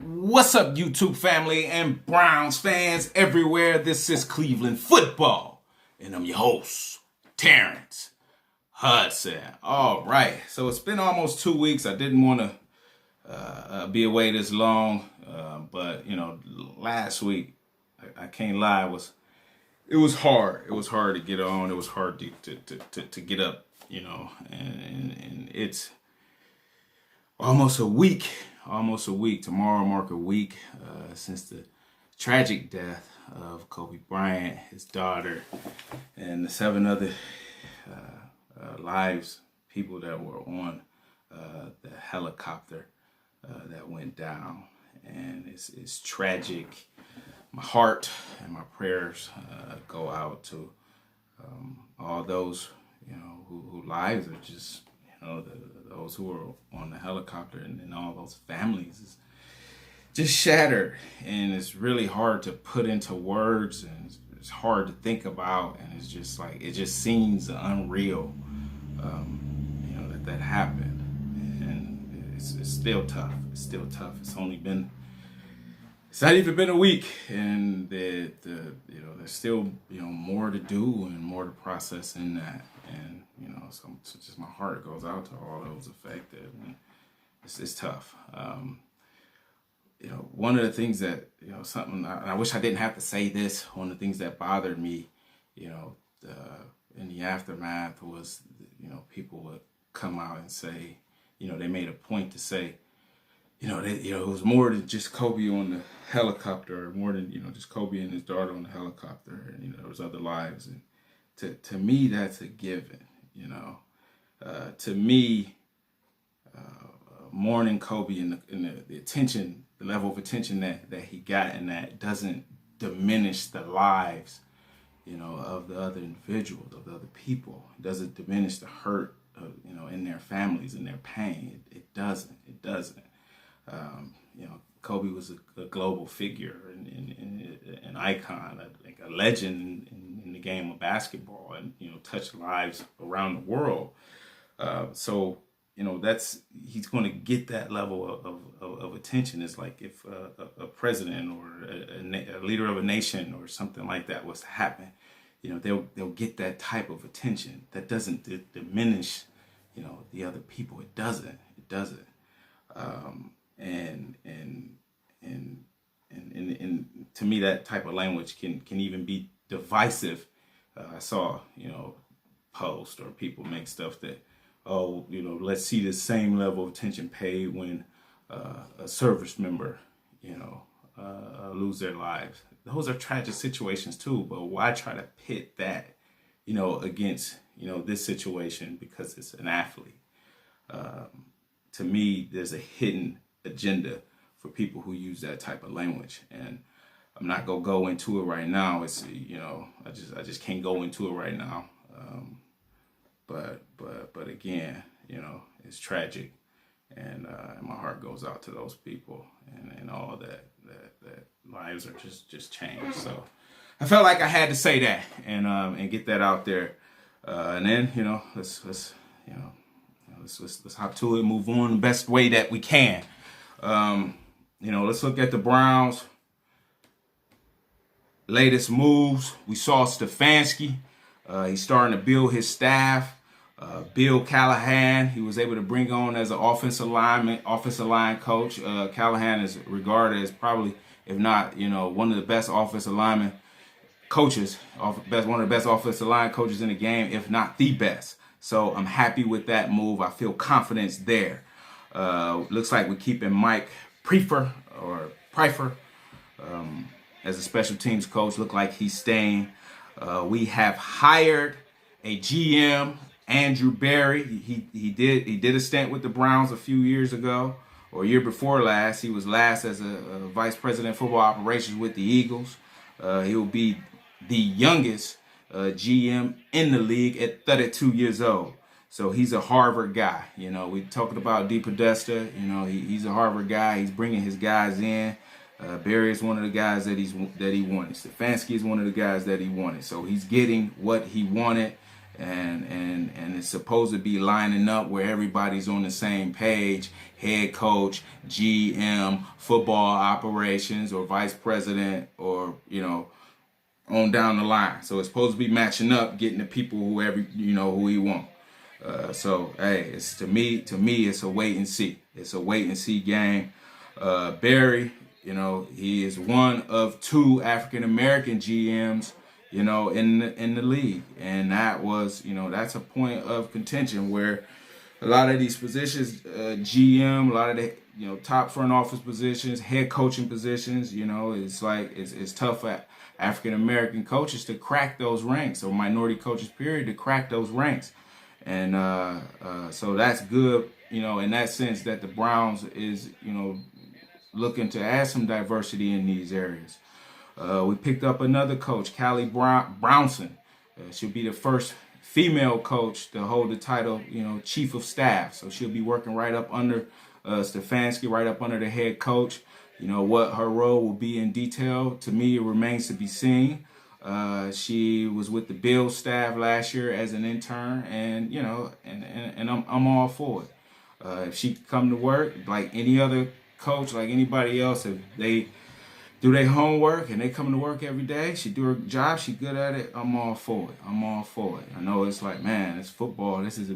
What's up, YouTube family and Browns fans everywhere? This is Cleveland Football, and I'm your host, Terrence Hudson. All right, so it's been almost 2 weeks. I didn't want to be away this long, but last week I can't lie, it was hard. It was hard to get on. It was hard to get up, and it's almost a week. Tomorrow mark a week since the tragic death of Kobe Bryant, his daughter, and the 7 other people that were on the helicopter that went down. And it's tragic. My heart and my prayers go out to all those who lives are just those who are on the helicopter, and all those families is just shattered, and it's really hard to put into words, and it's hard to think about, and it's just like it just seems unreal that happened, and it's still tough. It's not even been a week, and there's still more to do and more to process in that. And so just my heart goes out to all those affected, and it's tough. One of the things that something I wish I didn't have to say this. One of the things that bothered me, in the aftermath was, people would come out and say, they made a point to say, it was more than just Kobe on the helicopter, or more than just Kobe and his daughter on the helicopter, and there was other lives. And to me, that's a given. To me, mourning Kobe and the attention, the level of attention that he got, and that doesn't diminish the lives, of the other individuals, of the other people. It doesn't diminish the hurt, in their families and their pain. It doesn't. Kobe was a global figure and an icon, like a legend in the game of basketball, and touched lives around the world. So he's going to get that level of attention. It's like if a president or a leader of a nation or something like that was to happen, they'll get that type of attention. That doesn't diminish the other people. It doesn't. And to me, that type of language can even be divisive. I saw posts or people make stuff that, let's see the same level of attention paid when a service member lose their lives. Those are tragic situations too, but why try to pit that against this situation because it's an athlete? To me, there's a hidden agenda for people who use that type of language, and I'm not gonna go into it right now. It's I just can't go into it right now. But again, it's tragic, and my heart goes out to those people and all that lives are just changed. So I felt like I had to say that and get that out there, and then let's hop to it, move on the best way that we can. Let's look at the Browns' latest moves. We saw Stefanski. He's starting to build his staff. Bill Callahan, he was able to bring on as an offensive line coach. Callahan is regarded as probably, if not, one of the best offensive lineman coaches, one of the best offensive line coaches in the game, if not the best. So I'm happy with that move. I feel confidence there. Looks like we're keeping Mike Pfeiffer as a special teams coach. Look like he's staying. We have hired a GM, Andrew Berry. He did a stint with the Browns a few years ago, or a year before last. He was last as a vice president of football operations with the Eagles. He will be the youngest GM in the league at 32 years old. So he's a Harvard guy. We talking about DePodesta. He's a Harvard guy. He's bringing his guys in. Barry is one of the guys that he wanted. Stefanski is one of the guys that he wanted. So he's getting what he wanted. and it's supposed to be lining up where everybody's on the same page. Head coach, GM, football operations, or vice president, or on down the line. So it's supposed to be matching up, getting the people who he want. So hey, it's to me it's a wait and see. It's a wait and see game. Barry, he is one of 2 African American GMs, in the league, and that was, that's a point of contention where a lot of these positions, GM, a lot of the top front office positions, head coaching positions, it's like it's tough for African American coaches to crack those ranks, or minority coaches period to crack those ranks. And so that's good, in that sense, that the Browns is, looking to add some diversity in these areas. We picked up another coach, Callie Brownson. She'll be the first female coach to hold the title, chief of staff. So she'll be working right up under Stefanski, right up under the head coach. What her role will be in detail, to me, it remains to be seen. She was with the Bills staff last year as an intern, and I'm all for it. If she come to work like any other coach, like anybody else, if they do their homework and they come to work every day, she do her job, she good at it, I'm all for it. I know it's like, man, it's football. This is a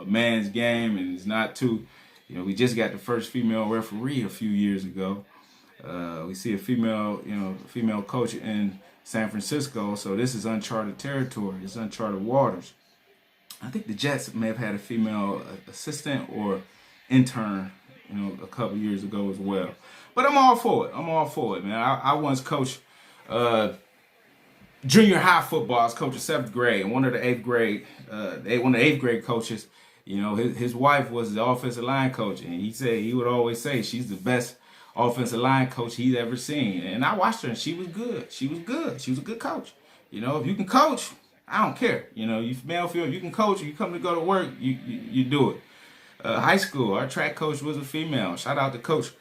man's game, and it's not too. We just got the first female referee a few years ago. We see a female coach in San Francisco, so this is uncharted territory. It's uncharted waters. I think the Jets may have had a female assistant or intern, a couple years ago as well. But I'm all for it, man. I once coached junior high football. I was coaching 7th grade, and one of the 8th grade coaches, his wife was the offensive line coach, and he would always say she's the best offensive line coach he's ever seen. And I watched her, and she was good. She was a good coach. If you can coach, I don't care. You male, female, you can coach. You come to go to work, you do it. High school, our track coach was a female. Shout out to Coach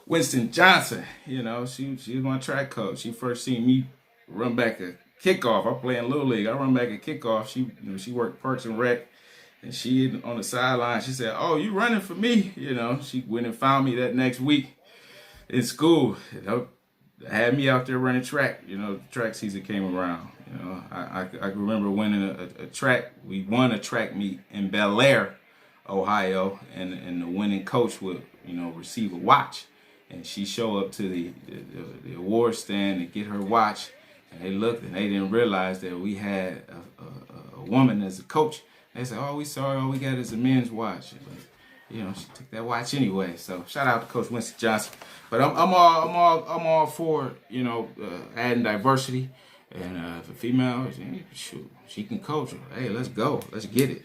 Winston Johnson. She was my track coach. She first seen me run back a kickoff. I play in Little League. I run back a kickoff. She worked Parks and Rec, and she on the sideline. She said, "Oh, you running for me?" She went and found me that next week in school. Had me out there running track. Track season came around. I can remember winning a track. We won a track meet in Bel Air, Ohio, and the winning coach would receive a watch, and she showed up to the award stand to get her watch, and they looked and they didn't realize that we had a woman as a coach. They said, "Oh, we sorry, all we got is a men's watch." But, she took that watch anyway. So shout out to Coach Winston Johnson. But I'm all for adding diversity. And if a female, shoot, she can coach her. Hey, let's go. Let's get it.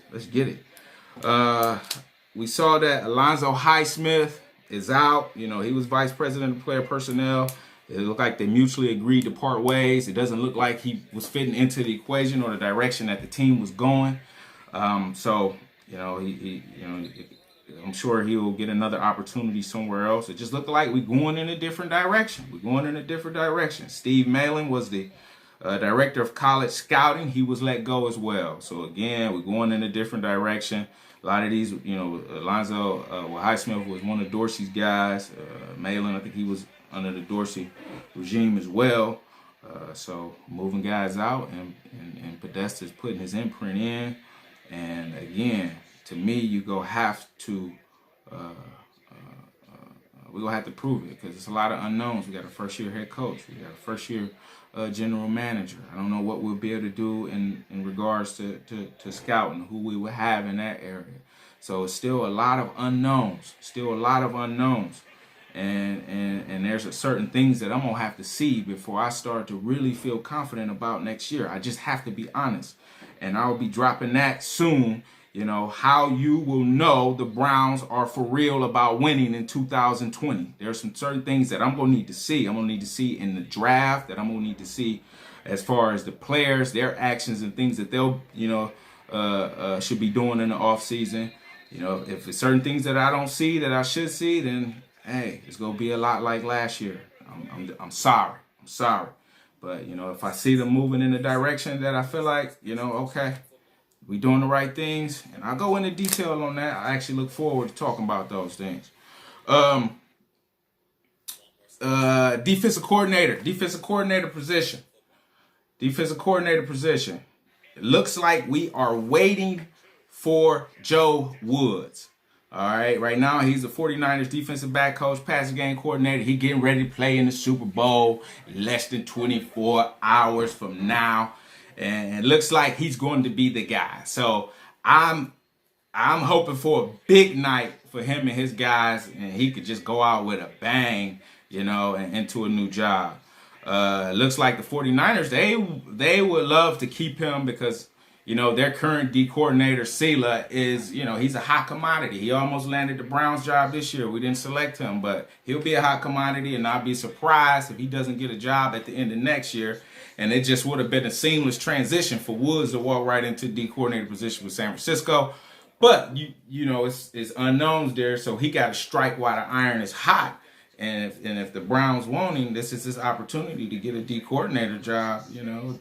We saw that Alonzo Highsmith is out. He was vice president of player personnel. It looked like they mutually agreed to part ways. It doesn't look like he was fitting into the equation or the direction that the team was going. So I'm sure he will get another opportunity somewhere else. It just looked like we're going in a different direction. Steve Malin was the director of college scouting. He was let go as well. So again, we're going in a different direction. A lot of these, Alonzo Highsmith was one of Dorsey's guys. Malin, I think he was under the Dorsey regime as well. So moving guys out and Podesta's putting his imprint in. And again, to me, we're gonna have to prove it, because it's a lot of unknowns. We got a first-year head coach. We got a first-year general manager. I don't know what we'll be able to do in regards to scouting, who we will have in that area. So it's still a lot of unknowns. And there's certain things that I'm gonna have to see before I start to really feel confident about next year. I just have to be honest, and I'll be dropping that soon. How you will know the Browns are for real about winning in 2020. There's some certain things that I'm going to need to see. I'm going to need to see in the draft, that I'm going to need to see as far as the players, their actions and things that they'll, should be doing in the offseason. If it's certain things that I don't see that I should see, then, hey, it's going to be a lot like last year. I'm sorry. But, if I see them moving in the direction that I feel like, okay, We doing the right things, and I'll go into detail on that. I actually look forward to talking about those things. Defensive coordinator position. Defensive coordinator position. It looks like we are waiting for Joe Woods. All right, right now he's the 49ers defensive back coach, passing game coordinator. He getting ready to play in the Super Bowl less than 24 hours from now. And it looks like he's going to be the guy. So I'm hoping for a big night for him and his guys, and he could just go out with a bang, and into a new job. Looks like the 49ers, they would love to keep him because, their current D coordinator, Sela, is, he's a hot commodity. He almost landed the Browns job this year. We didn't select him, but he'll be a hot commodity, and I'll be surprised if he doesn't get a job at the end of next year. And it just would have been a seamless transition for Woods to walk right into D coordinator position with San Francisco. But, it's unknowns there, so he got to strike while the iron is hot. And if the Browns want him, this is his opportunity to get a D coordinator job.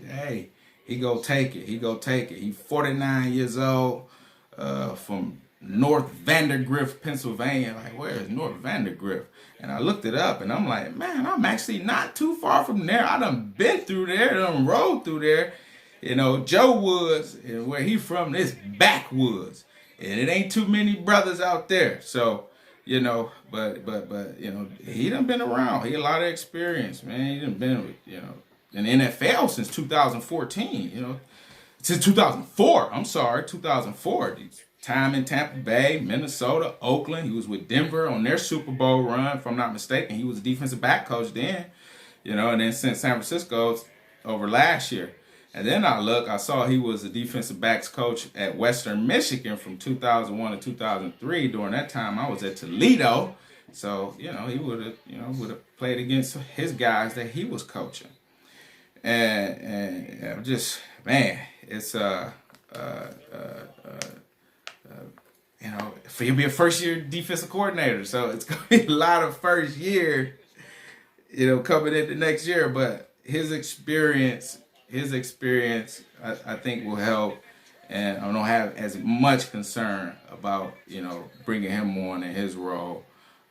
Hey, he go take it. He's 49 years old, from North Vandergrift, Pennsylvania. Like, where is North Vandergrift? And I looked it up, and I'm like, man, I'm actually not too far from there. I done been through there, done rode through there. Joe Woods, and where he from, is backwoods. And it ain't too many brothers out there. So, but he done been around. He a lot of experience, man. He done been with, in the NFL since 2014, since 2004. I'm sorry, 2004. Time in Tampa Bay, Minnesota, Oakland. He was with Denver on their Super Bowl run, if I'm not mistaken. He was a defensive back coach then, and then sent San Francisco over last year. And then I saw he was a defensive backs coach at Western Michigan from 2001 to 2003. During that time, I was at Toledo. So, he would have played against his guys that he was coaching. And just, man, it's, he'll be a first-year defensive coordinator. So it's going to be a lot of first year, coming into next year. But his experience, I think, will help, and I don't have as much concern about, bringing him on in his role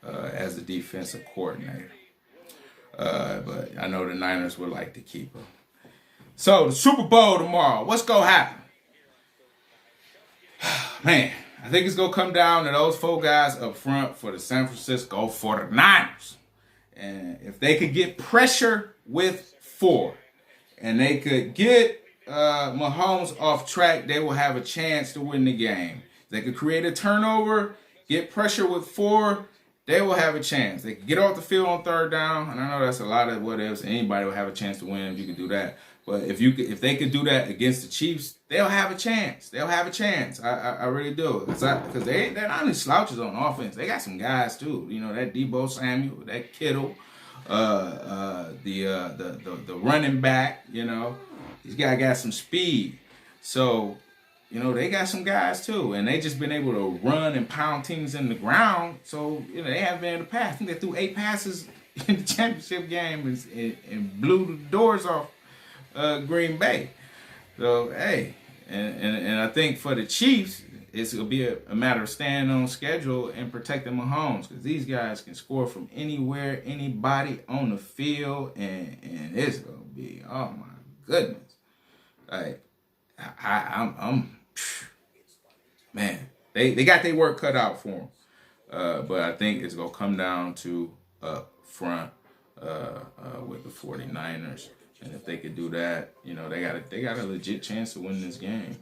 as the defensive coordinator. But I know the Niners would like to keep him. So the Super Bowl tomorrow, what's gonna happen? Man, I think it's gonna come down to those four guys up front for the San Francisco 49ers, and if they could get pressure with four, and they could get Mahomes off track, they will have a chance to win the game. They could create a turnover, get pressure with four, they will have a chance. They could get off the field on third down, and I know that's a lot of what ifs. Anybody will have a chance to win if you could do that. But if they could do that against the Chiefs, they'll have a chance. I really do. Because they're not only slouches on offense. They got some guys too. That Deebo Samuel, that Kittle, the running back. These guys got some speed. So, they got some guys too, and they just been able to run and pound teams in the ground. So, they haven't been in the past. I think they threw 8 passes in the championship game and blew the doors off Green Bay. So, hey, and I think for the Chiefs, it's going to be a matter of staying on schedule and protecting Mahomes, because these guys can score from anywhere, anybody on the field, and it's going to be, oh my goodness. Like, I'm man, they got their work cut out for them. But I think it's going to come down to up front with the 49ers. And if they could do that, they got a legit chance to win this game.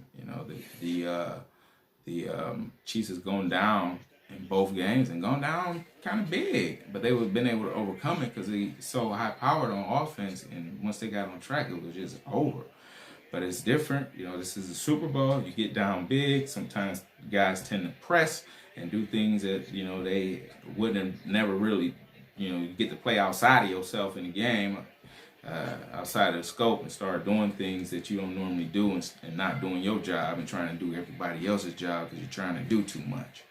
The Chiefs has gone down in both games and gone down kind of big, but they would have been able to overcome it because they so high powered on offense, and once they got on track, it was just over. But it's different. This is a Super Bowl. You get down big. Sometimes guys tend to press and do things that they wouldn't have never really. You get to play outside of yourself in the game. Outside of the scope, and start doing things that you don't normally do, and not doing your job and trying to do everybody else's job because you're trying to do too much.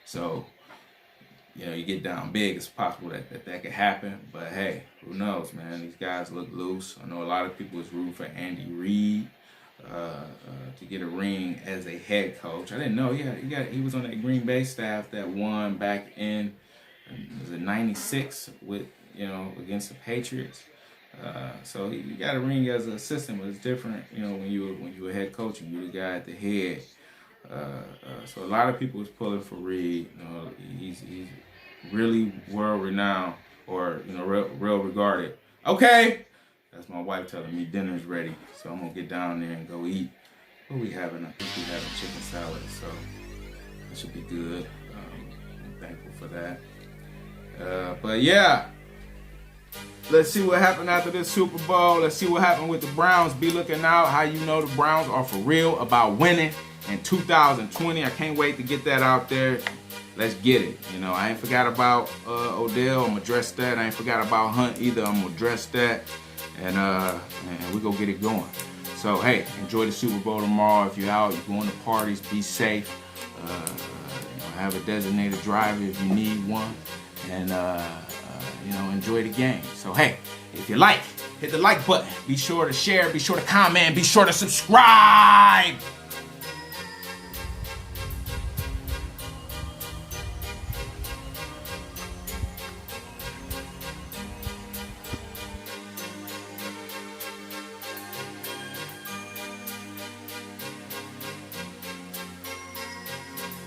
So, you get down big, it's possible that could happen. But hey, who knows, man? These guys look loose. I know a lot of people is rooting for Andy Reid. to get a ring as a head coach. I didn't know he was on that Green Bay staff that won back in was it '96 with against the Patriots. So he got a ring as an assistant, but it's different, when you were head coach and you the guy at the head. So a lot of people was pulling for Reed. He's really world renowned or real regarded. Okay, that's my wife telling me dinner's ready, so I'm gonna get down there and go eat. What we having? I think we having chicken salad, so that should be good. I'm thankful for that. But yeah, let's see what happened after this Super Bowl. Let's see what happened with the Browns. Be looking out. How you know the Browns are for real about winning in 2020. I can't wait to get that out there. Let's get it. I ain't forgot about Odell. I'm gonna address that. I ain't forgot about Hunt either. I'm gonna address that, and we gonna get it going. So hey, enjoy the Super Bowl tomorrow. If you're out, you're going to parties, be safe. Have a designated driver if you need one, and enjoy the game. So hey, if you like, hit the like button. Be sure to share. Be sure to comment. Be sure to subscribe.